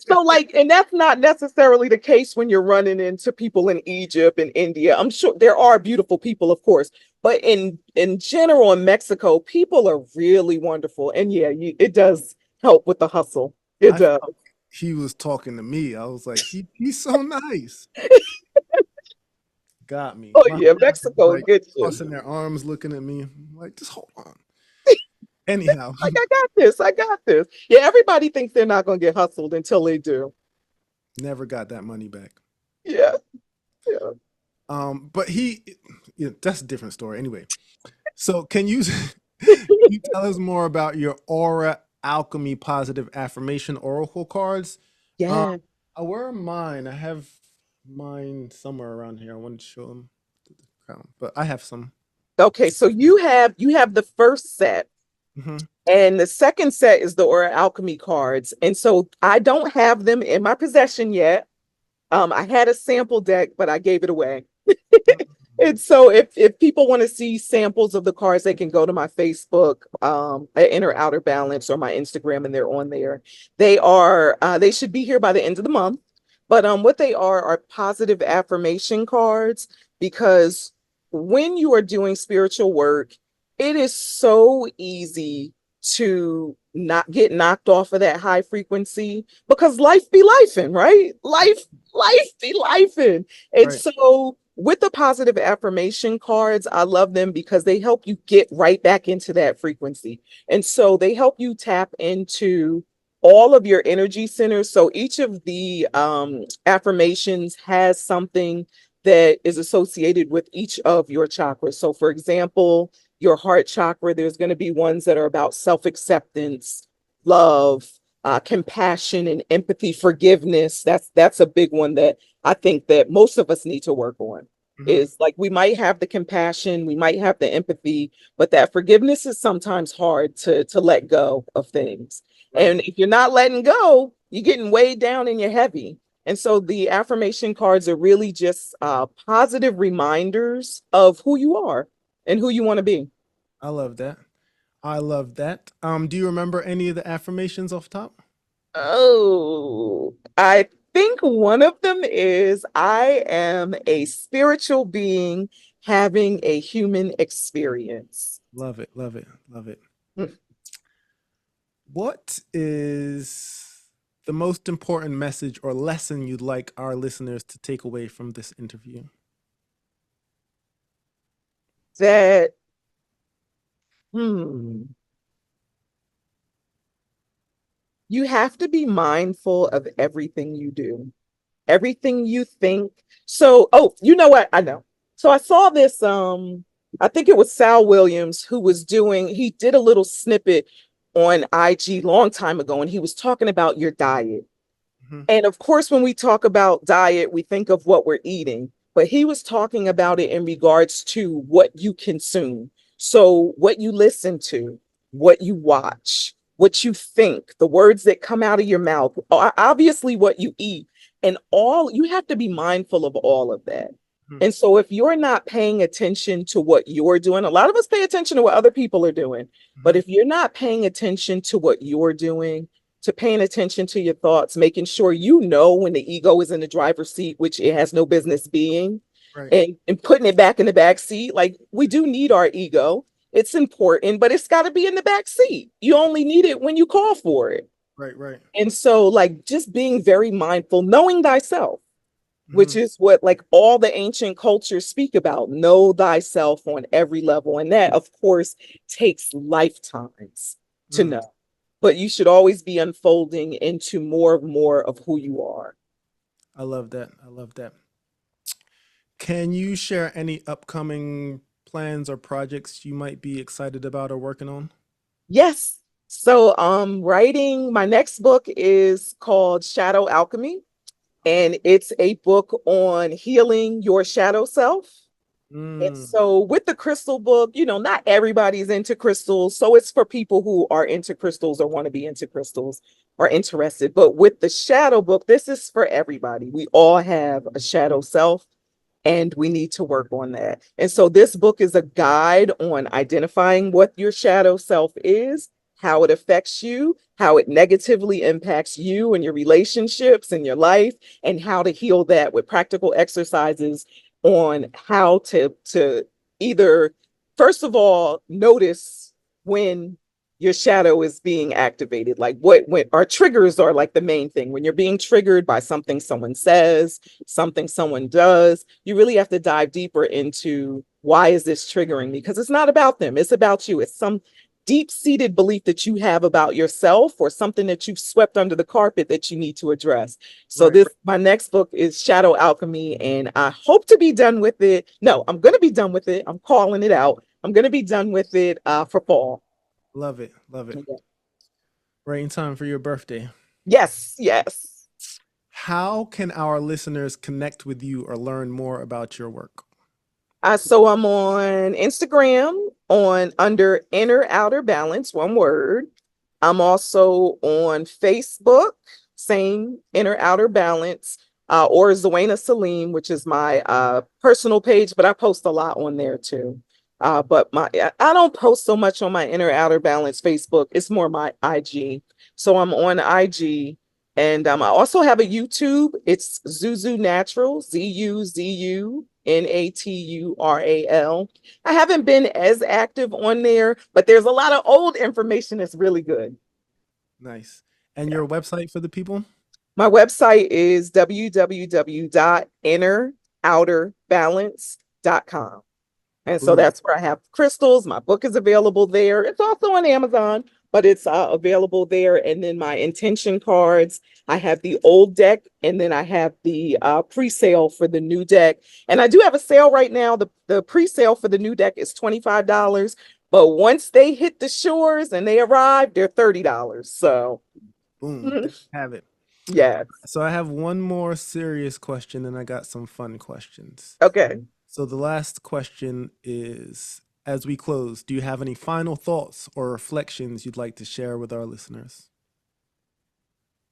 so like, and that's not necessarily the case when you're running into people in Egypt and India. I'm sure there are beautiful people, of course, but in general in Mexico, people are really wonderful. And yeah, it does help with the hustle. It I does. felt he was talking to me. I was like, he's so nice. Got me. Oh My yeah, family was Mexico like gets you. crossing their arms, looking at me. I'm like, just hold on. Anyhow, Like I got this. I got this. Yeah, everybody thinks they're not going to get hustled until they do. never got that money back. Yeah, yeah. But that's a different story. Anyway, so can you can you tell us more about your aura alchemy positive affirmation oracle cards? Um, Yeah. where are mine? I have mine somewhere around here. I wanted to show them to the crowd, but I have some. Okay, so you have the first set. Hmm. And the second set is the Aura Alchemy cards. And so I don't have them in my possession yet. I had a sample deck, but I gave it away. And so if people want to see samples of the cards, they can go to my Facebook, at Inner Outer Balance, or my Instagram, and they're on there. They should be here by the end of the month. But what they are positive affirmation cards, because when you are doing spiritual work, it is so easy to not get knocked off of that high frequency because life be lifing, right? Life be lifing. And Right. so with the positive affirmation cards, I love them because they help you get right back into that frequency. And so they help you tap into all of your energy centers. So each of the affirmations has something that is associated with each of your chakras. So, for example, your heart chakra, there's going to be ones that are about self acceptance, love, compassion, and empathy, forgiveness. That's a big one that I think that most of us need to work on. Hmm. Is like we might have the compassion, we might have the empathy, but that forgiveness is sometimes hard to let go of things. Right. And if you're not letting go, you're getting weighed down and you're heavy. And so the affirmation cards are really just positive reminders of who you are and who you want to be. I love that. I love that. Do you remember any of the affirmations off top? Oh, I think one of them is I am a spiritual being having a human experience. Love it. Love it. Love it. Mm. What is the most important message or lesson you'd like our listeners to take away from this interview? That, hmm, you have to be mindful of everything you do, everything you think. So, oh, you know what? I know. So I saw this. I think it was Sal Williams who was doing, he did a little snippet on IG long time ago, and he was talking about your diet. Mhm. And of course, when we talk about diet, we think of what we're eating, but he was talking about it in regards to what you consume. So, what you listen to, what you watch, what you think, the words that come out of your mouth, obviously, what you eat, and all you have to be mindful of all of that. Mhm. And so, if you're not paying attention to what you're doing, a lot of us pay attention to what other people are doing, but Mhm. if you're not paying attention to what you're doing, to paying attention to your thoughts, making sure you know when the ego is in the driver's seat, which it has no business being, Right. and putting it back in the back seat. Like we do need our ego. It's important, but it's got to be in the back seat. You only need it when you call for it. Right. Right. And so, like, just being very mindful, knowing thyself, which Mhm. is what like all the ancient cultures speak about, know thyself on every level. And that, of course, takes lifetimes to Mm. know, but you should always be unfolding into more and more of who you are. I love that. I love that. Can you share any upcoming plans or projects you might be excited about or working on? Yes. So writing my next book is called Shadow Alchemy, and it's a book on healing your shadow self. And Mm. so with the crystal book, not everybody's into crystals. So it's for people who are into crystals or want to be into crystals or interested. But with the shadow book, this is for everybody. We all have a shadow self, and we need to work on that. And so this book is a guide on identifying what your shadow self is, how it affects you, how it negatively impacts you and your relationships and your life, and how to heal that with practical exercises on how to either first of all notice when your shadow is being activated, like what when our triggers are, like the main thing when you're being triggered by something someone says, something someone does. You really have to dive deeper into why is this triggering me, because it's not about them, it's about you. It's some deep-seated belief that you have about yourself, or something that you've swept under the carpet that you need to address. So Right. this my next book is Shadow Alchemy, and I hope to be done with it. No, I'm going to be done with it. I'm calling it out. I'm going to be done with it for fall. Love it. Love it. Okay. Right in time for your birthday. Yes, yes. How can our listeners connect with you or learn more about your work? So I'm on Instagram on under Inner Outer Balance, one word. I'm also on Facebook, same Inner Outer Balance, or Zuwena Salim, which is my personal page, but I post a lot on there too. But I don't post so much on my Inner Outer Balance Facebook. It's more my IG. So I'm on IG. And I also have a YouTube. It's Zuzu Natural, ZUZUNatural. I haven't been as active on there, but there's a lot of old information that's really good. Nice. And Yeah. your website for the people? My website is www.innerouterbalance.com. And so Boom. that's where I have crystals. My book is available there. It's also on Amazon, but it's available there. And then my intention cards, I have the old deck, and then I have the pre-sale for the new deck. And I do have a sale right now. The pre-sale for the new deck is $25. But once they hit the shores and they arrive, they're $30. So, Boom. There you have it. yes. So I have one more serious question and I got some fun questions. Okay. So the last question is, as we close, do you have any final thoughts or reflections you'd like to share with our listeners?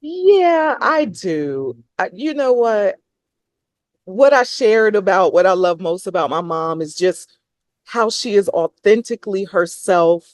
Yeah, I do. You know what? What I shared about what I love most about my mom is just how she is authentically herself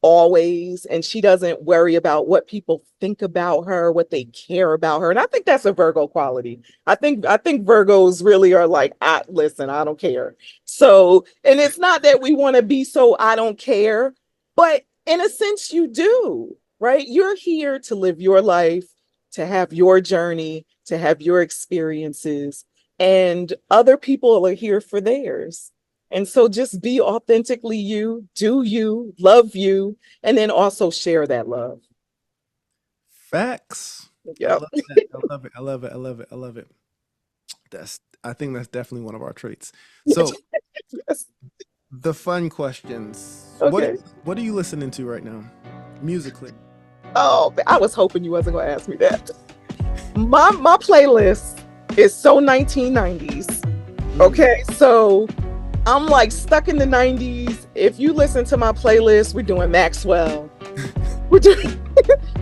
always, and she doesn't worry about what people think about her, what they care about her. And I think that's a Virgo quality. I think Virgos really are like, listen, I don't care. So, and it's not that we want to be so I don't care, but in a sense you do, right? You're here to live your life, to have your journey, to have your experiences, and other people are here for theirs. And so just be authentically you, do you, love you, and then also share that love. Facts. I Yep. love that. I love it. I love it. I love it. I love it. I think that's definitely one of our traits. So Yes. The fun questions. Okay. What are you listening to right now, musically? Oh, I was hoping you wasn't gonna ask me that. My playlist is so 1990s. Okay, so I'm like stuck in the 90s. If you listen to my playlist, we're doing Maxwell. We're doing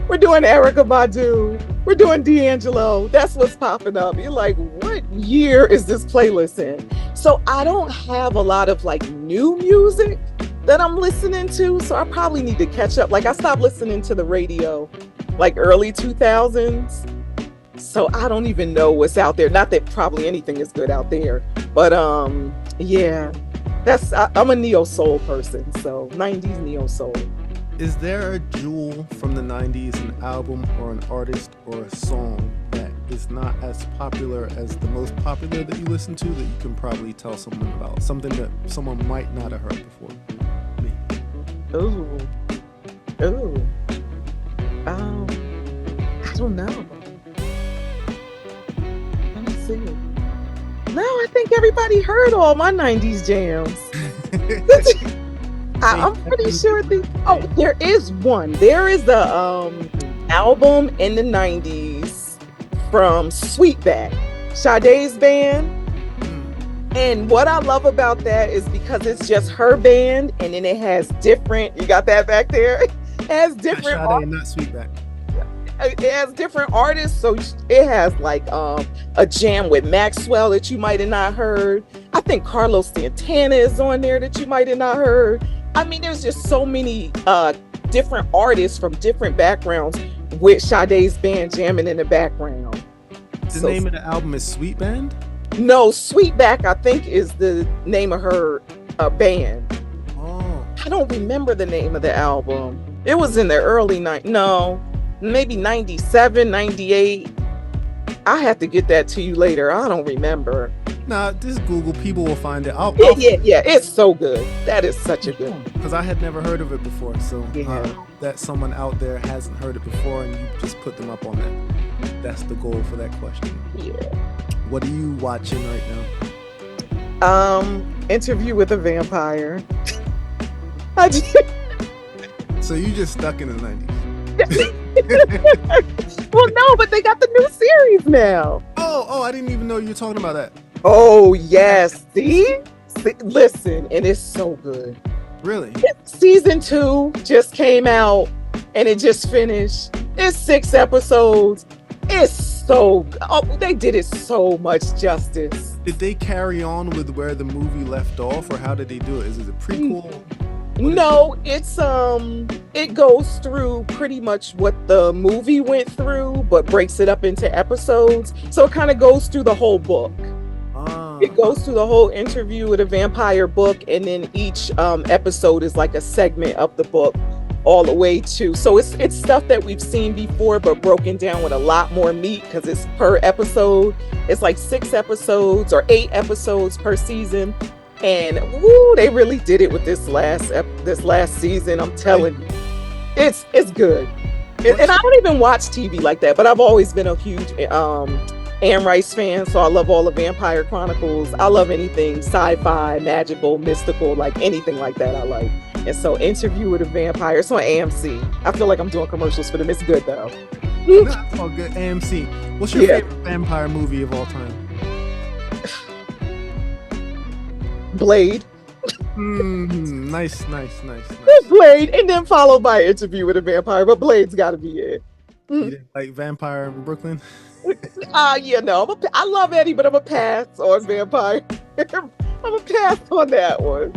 we're doing Erykah Badu. We're doing D'Angelo. That's what's popping up. You're like, what year is this playlist in? So I don't have a lot of like new music that I'm listening to. So I probably need to catch up. Like I stopped listening to the radio like early 2000s. So I don't even know what's out there. Not that probably anything is good out there, but yeah, I'm a neo soul person. So 90s neo soul. Is there a jewel from the 90s, an album or an artist or a song that is not as popular as the most popular that you listen to that you can probably tell someone about? Something that someone might not have heard before? Me. Ooh. I don't know. Let me see. No, I think everybody heard all my 90s jams. I'm pretty sure there is one. There is the album in the 90s from Sweetback, Sade's band. And what I love about that is because it's just her band, and then it has different, you got that back there? It has different Sade, not Sweetback. It has different artists, so it has like a jam with Maxwell that you might have not heard. I think Carlos Santana is on there that you might have not heard. I mean, there's just so many different artists from different backgrounds with Sade's band jamming in the background. The name of the album is Sweet Band? No, Sweetback, I think, is the name of her band. Oh. I don't remember the name of the album. It was in the early maybe 97, 98. I have to get that to you later. I don't remember. Nah, just Google. People will find it. Yeah. It's so good. That is such a good. Because I had never heard of it before. So that someone out there hasn't heard it before and you just put them up on that. That's the goal for that question. Yeah. What are you watching right now? Interview with a Vampire. So you just stuck in the 90s. Well, no, but they got the new series now. Oh, I didn't even know you were talking about that. Oh, yes. See? Listen, and it's so good. Really? Season 2 just came out and it just finished. It's 6 episodes. It's so, they did it so much justice. Did they carry on with where the movie left off, or how did they do it? Is it a prequel? No, it's it goes through pretty much what the movie went through, but breaks it up into episodes. So it kind of goes through the whole book. It goes through the whole Interview with a Vampire book, and then each episode is like a segment of the book, all the way to. So it's stuff that we've seen before, but broken down with a lot more meat because it's per episode. It's like 6 episodes or 8 episodes per season. And woo, they really did it with this last season. I'm telling you, it's good. And I don't even watch TV like that, but I've always been a huge Anne Rice fan, so I love all the Vampire Chronicles. I love anything sci-fi, magical, mystical, like anything like that I like. And so Interview with a Vampire, it's on AMC. I feel like I'm doing commercials for them. It's good though. That's all good. AMC. What's your favorite vampire movie of all time? Blade. Nice. Blade, and then followed by Interview with a Vampire, but Blade's got to be it. You didn't like Vampire in Brooklyn? No, I love Eddie, but I'm a pass on Vampire. I'm a pass on that one.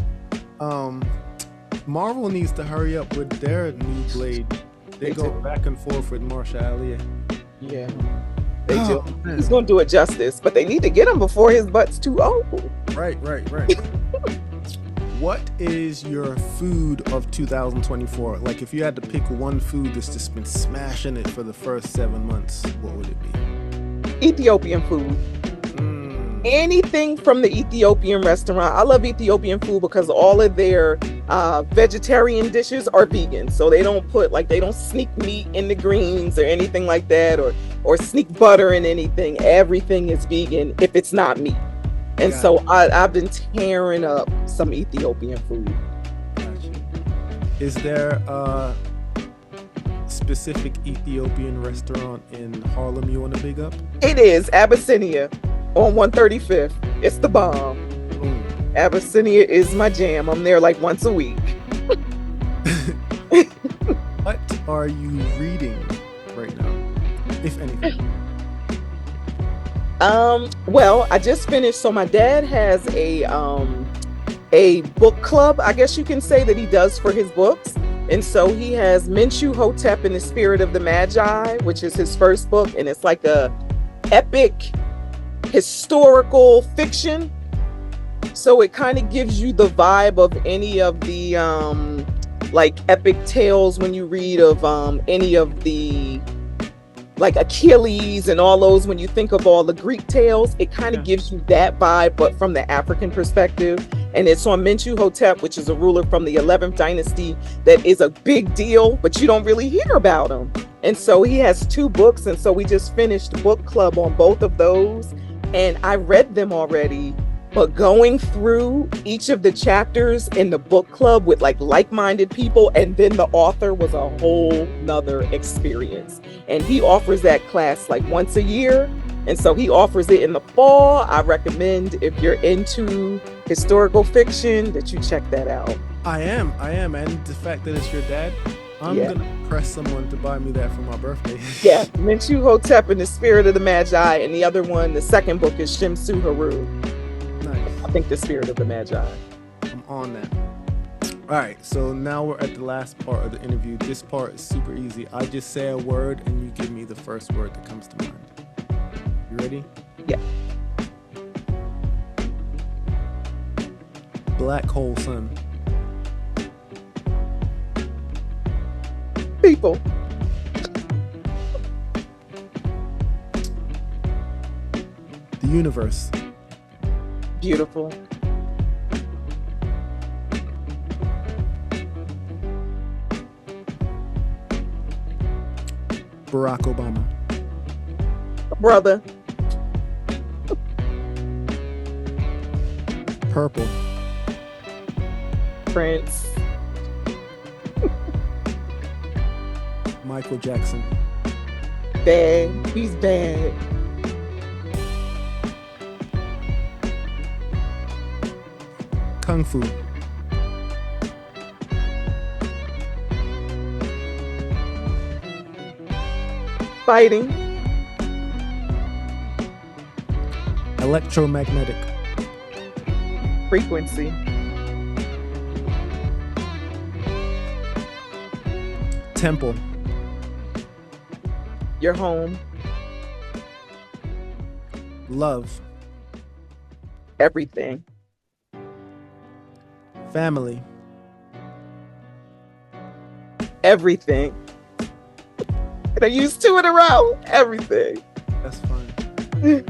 Marvel needs to hurry up with their new Blade. They go back and forth with Mahershala Ali. Yeah. They do. He's going to do it justice, but they need to get him before his butt's too old. Right. What is your food of 2024? Like, if you had to pick one food that's just been smashing it for the first 7 months, what would it be? Ethiopian food. Anything from the Ethiopian restaurant. I love Ethiopian food because all of their vegetarian dishes are vegan. So they don't sneak meat in the greens or anything like that, or sneak butter in anything. Everything is vegan if it's not meat. And Got so it. I've been tearing up some Ethiopian food. Gotcha. Is there a specific Ethiopian restaurant in Harlem you want to big up? It is Abyssinia on 135th. It's the bomb. Ooh. Abyssinia is my jam. I'm there like once a week. What are you reading right now, if anything? Well, I just finished. So my dad has a book club, I guess you can say, that he does for his books. And so he has Menchu Hotep in the Spirit of the Magi, which is his first book, and it's like a epic historical fiction. So it kind of gives you the vibe of any of the like epic tales when you read of any of the like Achilles and all those. When you think of all the Greek tales, it kind of gives you that vibe, but from the African perspective. And it's on Menchu Hotep, which is a ruler from the 11th dynasty that is a big deal, but you don't really hear about him. And so he has 2 books, and so we just finished book club on both of those, and I read them already. But going through each of the chapters in the book club with like-minded people, and then the author, was a whole nother experience. And he offers that class like once a year. And so he offers it in the fall. I recommend, if you're into historical fiction, that you check that out. I am. And the fact that it's your dad, I'm going to press someone to buy me that for my birthday. Yeah, Menchu Hotep in the Spirit of the Magi. And the other one, the second book, is Shimsu Haru. Nice. I think the Spirit of the Magi. I'm on that. All right, so now we're at the last part of the interview. This part is super easy. I just say a word and you give me the first word that comes to mind. You ready? Yeah. Black hole sun. People. The universe. Beautiful. Barack Obama. Brother. Purple. Prince. Michael Jackson. Bad. He's bad. Kung Fu. Fighting. Electromagnetic. Frequency. Temple. Your home. Love. Everything. Family. Everything. And I used 2 in a row. Everything. That's fine.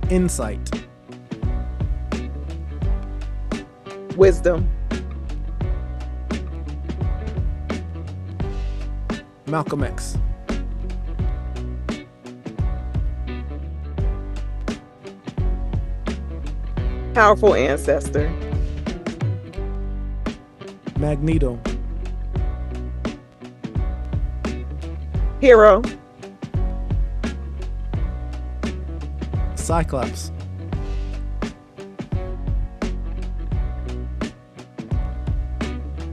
Insight. Wisdom. Malcolm X. Powerful ancestor. Magneto. Hero. Cyclops.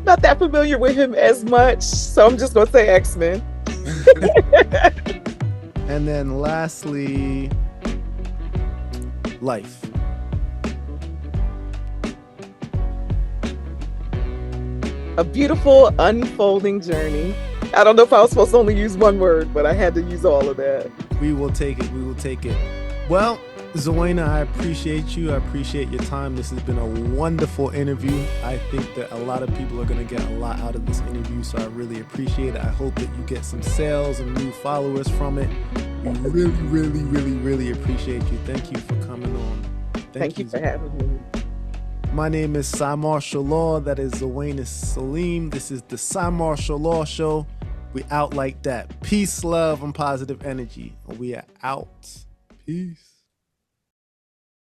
Not that familiar with him as much, so I'm just gonna say X-Men. And then lastly, life. A beautiful unfolding journey. I don't know if I was supposed to only use one word, but I had to use all of that. We will take it. We will take it. Well, Zuwena, I appreciate you. I appreciate your time. This has been a wonderful interview. I think that a lot of people are going to get a lot out of this interview, so I really appreciate it. I hope that you get some sales and new followers from it. We really, really, really, really appreciate you. Thank you for coming on. Thank you for having me. My name is Cymarshall Law. That is Zuwena Salim. This is the Cymarshall Law Show. We out like that. Peace, love, and positive energy. We are out. Peace.